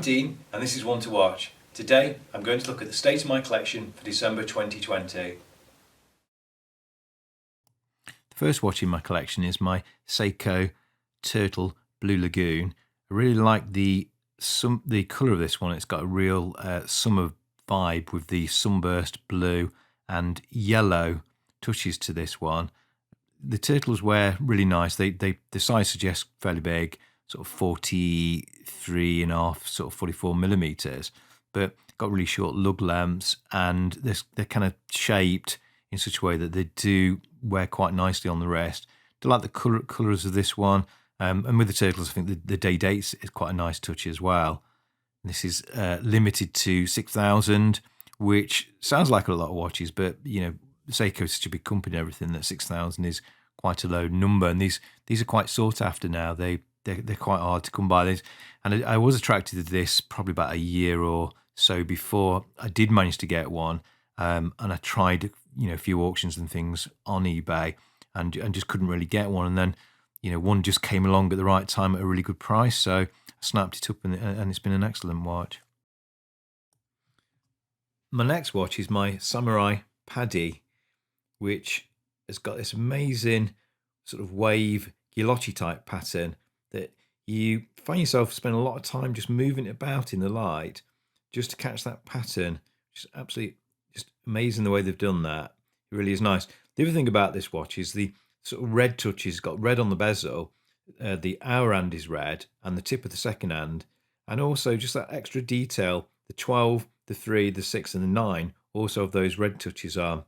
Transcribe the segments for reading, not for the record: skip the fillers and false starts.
Dean, and this is One to Watch. Today I'm going to look at the state of my collection for December 2020. The first watch in my collection is my Seiko Turtle Blue Lagoon. I really like the colour of this one. It's got a real summer vibe with the sunburst blue and yellow touches to this one. The turtles wear really nice. The size suggests fairly big, sort of 43.5, sort of 44 millimeters, but got really short lug lengths, and they're kind of shaped in such a way that they do wear quite nicely on the wrist. Do like the colours of this one, and with the turtles, I think the day dates is quite a nice touch as well. This is limited to 6,000, which sounds like a lot of watches, but you know, Seiko is such a big company and everything that 6,000 is quite a low number, and these are quite sought after now. They're quite hard to come by. These, and I was attracted to this probably about a year or so before I did manage to get one, and I tried a few auctions and things on eBay, and just couldn't really get one. And then one just came along at the right time at a really good price, so I snapped it up, and it's been an excellent watch. My next watch is my Samurai Paddy, which has got this amazing sort of wave Gilochi type pattern that you find yourself spending a lot of time just moving it about in the light just to catch that pattern. Just absolutely just amazing the way they've done that. It really is nice. The other thing about this watch is the sort of red touches. It's got red on the bezel, the hour hand is red, and the tip of the second hand, and also just that extra detail, the 12, the 3, the 6 and the 9 also of those red touches are.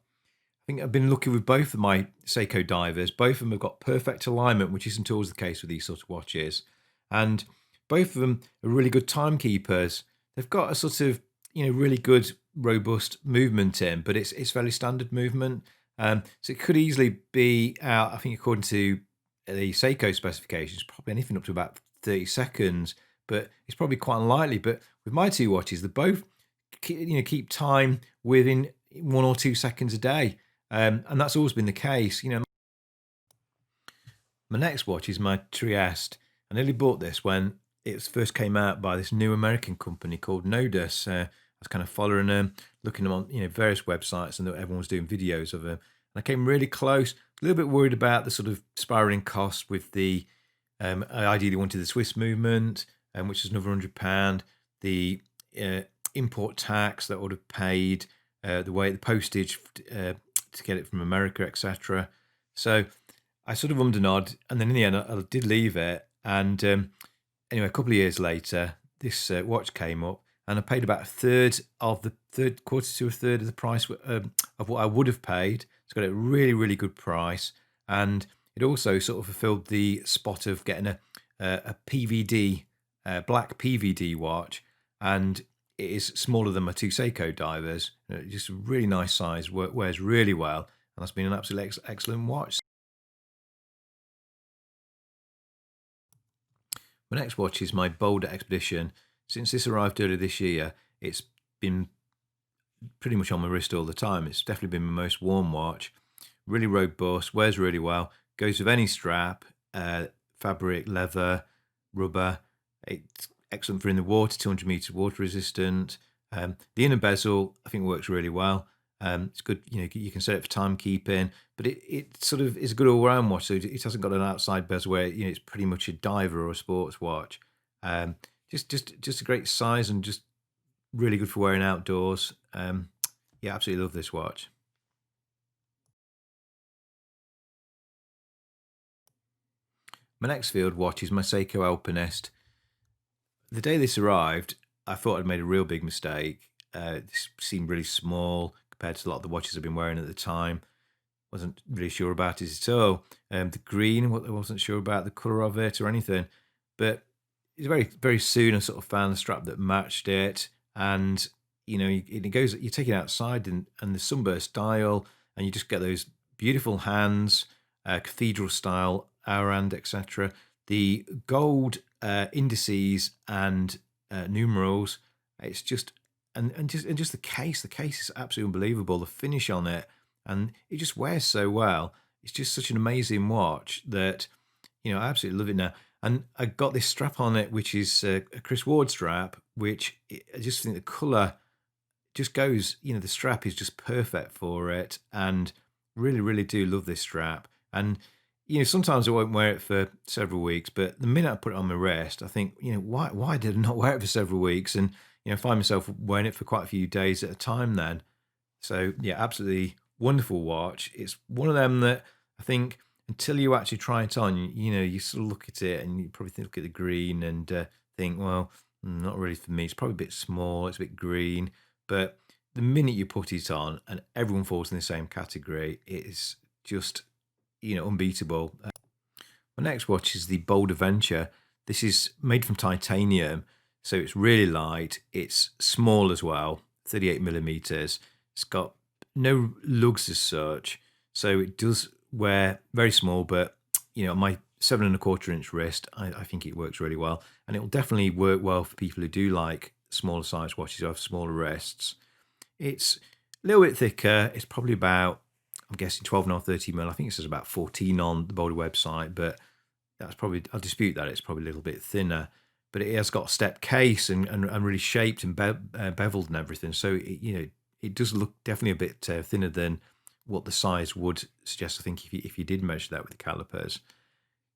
I think I've been lucky with both of my Seiko divers. Both of them have got perfect alignment, which isn't always the case with these sort of watches. And both of them are really good timekeepers. They've got a sort of, really good, robust movement in, but it's fairly standard movement. So it could easily be out, I think according to the Seiko specifications, probably anything up to about 30 seconds, but it's probably quite unlikely. But with my two watches, they both keep time within 1 or 2 seconds a day. And that's always been the case. My next watch is my Trieste. I nearly bought this when it first came out by this new American company called Nodus. I was kind of following them, looking them on various websites, and everyone was doing videos of them. And I came really close. A little bit worried about the sort of spiraling cost with the. I ideally wanted the Swiss movement, which is another £100. The import tax that I would have paid, the postage to get it from America, etc. So I sort of ummed and ahed, and then in the end I did leave it. And anyway, a couple of years later, this watch came up, and I paid about quarter to a third of the price of what I would have paid. It's got a really, really good price, and it also sort of fulfilled the spot of getting a PVD, black PVD watch, and it is smaller than my two Seiko divers. Just a really nice size, wears really well, and that's been an absolutely excellent watch. My next watch is my Boulder Expedition. Since this arrived earlier this year, it's been pretty much on my wrist all the time. It's definitely been my most worn watch. Really robust, wears really well, goes with any strap, fabric, leather, rubber. It's excellent for in the water, 200 meter water resistant. The inner bezel, I think, works really well. It's good, you can set it for timekeeping, but it sort of is a good all-round watch. So it hasn't got an outside bezel where it's pretty much a diver or a sports watch. Just a great size and just really good for wearing outdoors. Yeah, absolutely love this watch. My next field watch is my Seiko Alpenist. The day this arrived, I thought I'd made a real big mistake. This seemed really small compared to a lot of the watches I've been wearing at the time. Wasn't really sure about it at all. The green, I wasn't sure about the colour of it or anything. But it's very, very soon I sort of found the strap that matched it. And, it goes, you take it outside and the sunburst dial, and you just get those beautiful hands, cathedral style, hour hand, etc. The gold indices and numerals. It's just and just the case. The case is absolutely unbelievable. The finish on it, and it just wears so well. It's just such an amazing watch that I absolutely love it now. And I got this strap on it, which is a Chris Ward strap, which I just think the colour just goes, the strap is just perfect for it. And really, really do love this strap. And, sometimes I won't wear it for several weeks, but the minute I put it on my wrist, I think, why did I not wear it for several weeks? And, find myself wearing it for quite a few days at a time then. So, yeah, absolutely wonderful watch. It's one of them that I think until you actually try it on, you sort of look at it and you probably look at the green and think, well, not really for me. It's probably a bit small, it's a bit green. But the minute you put it on and everyone falls in the same category, it is just, unbeatable. My next watch is the Boulder Venture. This is made from titanium, so it's really light. It's small as well, 38 millimeters. It's got no lugs as such, so it does wear very small, but my 7¼ inch wrist, I think it works really well, and it will definitely work well for people who do like smaller size watches who have smaller wrists. It's a little bit thicker. It's probably about, I'm guessing 12.5, 13 mil. I think it says about 14 on the Boulder website, but that's probably, I'll dispute that. It's probably a little bit thinner, but it has got a step case and really shaped and beveled and everything. So, it does look definitely a bit thinner than what the size would suggest, I think, if you did measure that with the calipers.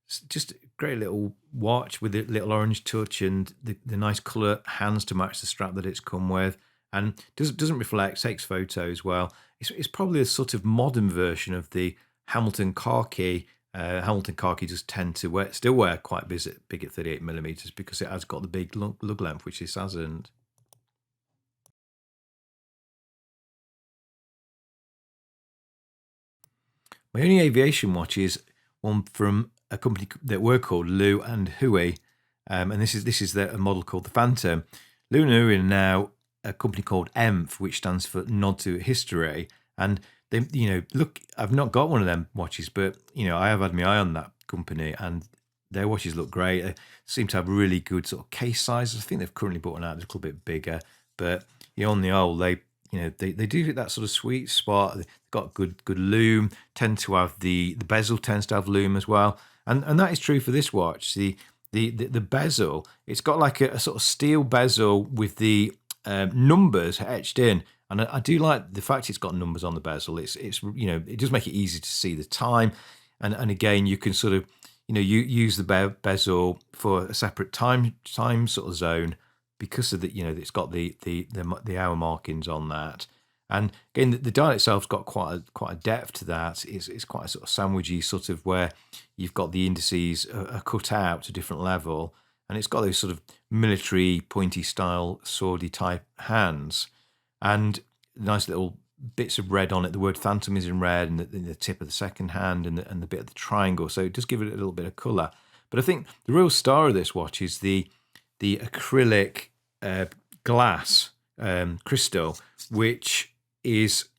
It's just a great little watch with a little orange touch and the nice colour hands to match the strap that it's come with. And doesn't reflect, takes photos well. It's probably a sort of modern version of the Hamilton car key. Hamilton car key just tend to still wear quite big at 38 millimeters because it has got the big lug length, which this hasn't. My only aviation watch is one from a company that were called Lew&Huey, and this is a model called the Phantom. Lew&Huey are now a company called EMF, which stands for Nod to History. And they, look, I've not got one of them watches, but I have had my eye on that company, and their watches look great. They seem to have really good sort of case sizes. I think they've currently bought one out a little bit bigger, but on the whole, they do hit that sort of sweet spot. They've got good loom. Tend to have the bezel tends to have loom as well, and that is true for this watch. The bezel, it's got like a sort of steel bezel with the numbers etched in, and I do like the fact it's got numbers on the bezel. It's it does make it easy to see the time, and again you can sort of you use the bezel for a separate time sort of zone because of the it's got the hour markings on that. And again, the dial itself's got quite a depth to that. It's quite a sort of sandwichy sort of where you've got the indices are cut out to a different level, and it's got those sort of military pointy style swordy type hands, and nice little bits of red on it. The word Phantom is in red, and the tip of the second hand, and the bit of the triangle. So it does give it a little bit of colour. But I think the real star of this watch is the acrylic glass crystal, which is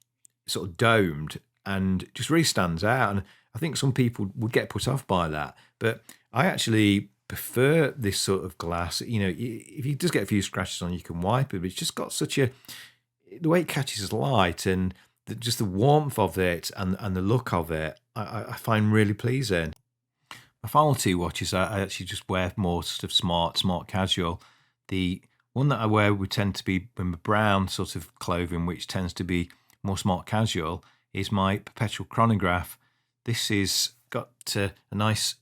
sort of domed and just really stands out. And I think some people would get put off by that, but I actually prefer this sort of glass. If you just get a few scratches on, you can wipe it, but it's just got such the way it catches light and just the warmth of it and the look of it, I find really pleasing. My final two watches I actually just wear more sort of smart casual. The one that I wear would tend to be my brown sort of clothing, which tends to be more smart casual, is my Perpetual Chronograph. This is got a nice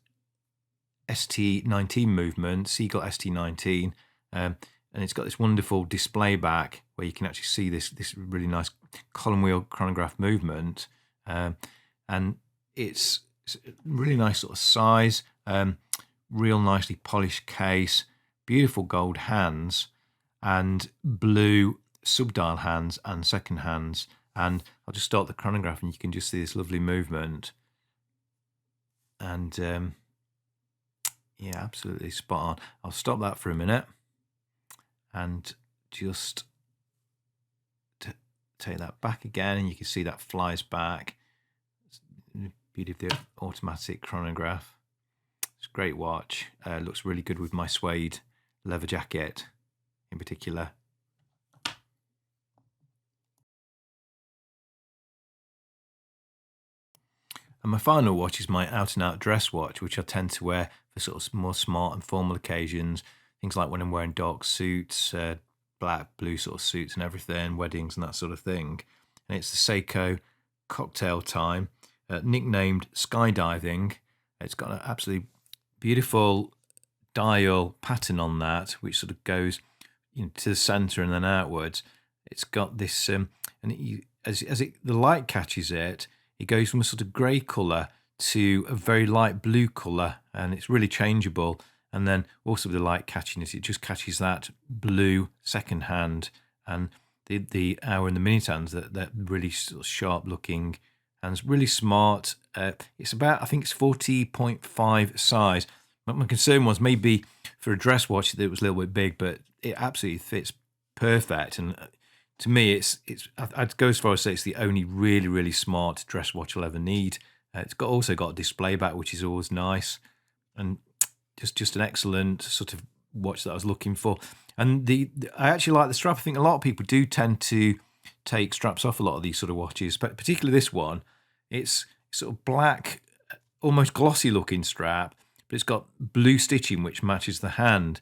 ST19 movement, Seagull ST19, and it's got this wonderful display back where you can actually see this really nice column wheel chronograph movement, and it's a really nice sort of size, real nicely polished case, beautiful gold hands, and blue subdial hands and second hands. And I'll just start the chronograph and you can just see this lovely movement. And yeah, absolutely spot on. I'll stop that for a minute and just take that back again, and you can see that flies back. Beauty of the automatic chronograph. It's a great watch. Looks really good with my suede leather jacket in particular. And my final watch is my out-and-out dress watch, which I tend to wear for sort of more smart and formal occasions. Things like when I'm wearing dark suits, black, blue sort of suits and everything, weddings and that sort of thing. And it's the Seiko Cocktail Time, nicknamed Skydiving. It's got an absolutely beautiful dial pattern on that, which sort of goes to the center and then outwards. It's got this, and the light catches it, it goes from a sort of grey colour to a very light blue colour, and it's really changeable. And then also with the light catching it just catches that blue second hand, and the hour and the minute hands, that really sort of sharp looking, and it's really smart. It's about, I think it's 40.5 size. But my concern was maybe for a dress watch that it was a little bit big, but it absolutely fits perfect. And to me, I'd go as far as say it's the only really, really smart dress watch I'll ever need. It's also got a display back, which is always nice, and just an excellent sort of watch that I was looking for. And I actually like the strap. I think a lot of people do tend to take straps off a lot of these sort of watches, but particularly this one. It's sort of black, almost glossy looking strap, but it's got blue stitching which matches the hand.